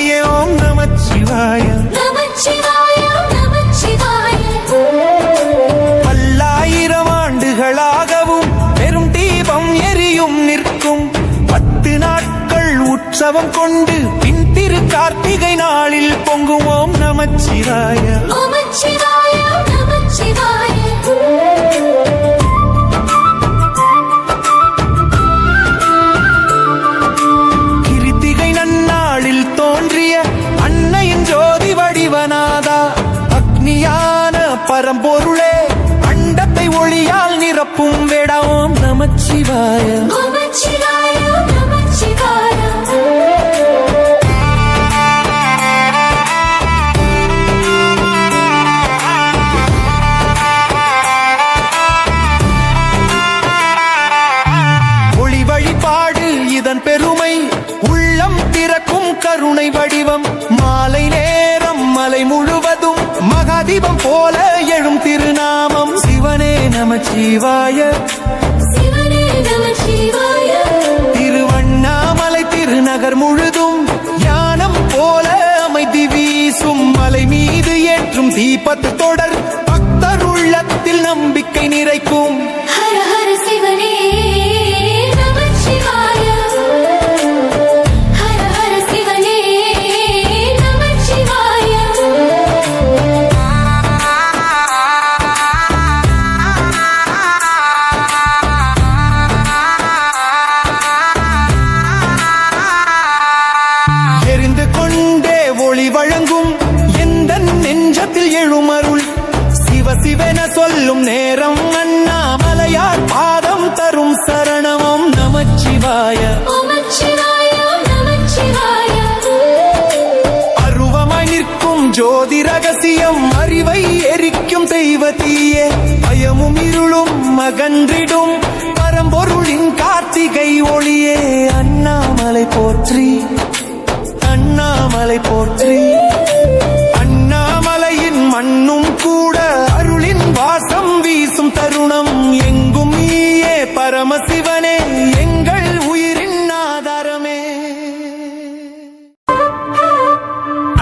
சக்தியே ஓம் நமச்சிவாய. பல்லாயிரம் ஆண்டுகளாகவும் பெரும் தீபம் எரியும் நிற்கும் 10 நாட்கள் உற்சவம் கொண்டு பின் திரு கார்த்திகை நாளில் பொங்குவோம் நமச்சிவாய. கிருத்திகை நன்னாளில் தோன்றிய அன்னையின் ஜோதி வடிவநாதா, அக்னியான பரம்பொருளே, அண்டத்தை ஒளியால் நிரப்பும் வேடா ஓம் நமச்சிவாய. ஒளி வழிபாடு இதன் பெருமை, உள்ளம் திறக்கும் கருணை வடிவம். மாலை நேரம் மலை முழுவதும் மகாதீபம் போல எழும் திருநாமம். சிவனே நமச்சிவாய. திருவண்ணாமலை திருநகர் முழுதும் ஞானம் போல அமைதி வீசும். மலை மீது ஏற்றும் தீபத்து தொடர் பக்தர் உள்ளத்தில் நம்பிக்கை நிறைக்கும். ஹர ஹர சிவனே சிவன சொல்லும் நேரம் அண்ணாமலையார் பாதம் தரும் சரணமம் நமச்சிவாய. அருவமாய் நிற்கும் ஜோதி ரகசியம், அறிவை எரிக்கும் தெய்வத்தீயே, பயமும் இருளும் அகன்றிடும் பரம்பொருளின் கார்த்திகை ஒளியே. அண்ணாமலை போற்றி, அண்ணாமலை போற்றி. அண்ணாமலையின் மண்ணும் கூட அருளின் வாசம் வீசும் தருணம். எங்கும் நீயே பரமசிவனே, எங்கள் உயிரின் ஆதாரமே.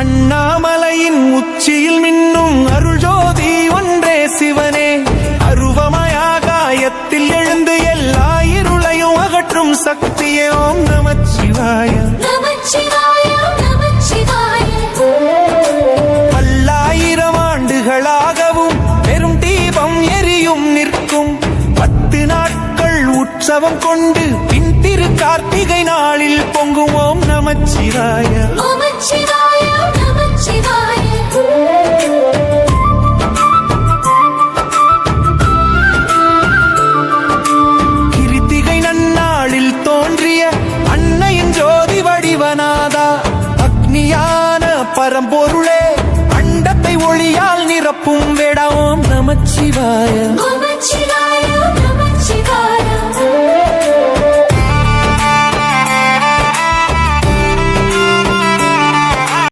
அண்ணாமலையின் உச்சியில் மின்னும் அருள் ஜோதி ஒன்றே சிவனே. அருவமயாகாயத்தில் எழுந்து எல்லா இருளையும் அகற்றும் சக்தியே ஓம் நமச்சிவாய. பல்லாயிரம் ஆண்டுகளாகவும் பெரும் தீபம் எரியும் நிற்கும். 10 நாட்கள் உற்சவம் கொண்டு பின் திரு கார்த்திகை நாளில் பொங்குவோம் நமச்சிவாய. கிருத்திகை நன்னாளில் தோன்றிய அன்னையின் ஜோதி வடிவநாதா, அக்னியான பரம்பொருளே, அண்டத்தை ஒளியால் நிரப்பும் வேடா ஓம் நமச்சிவாய.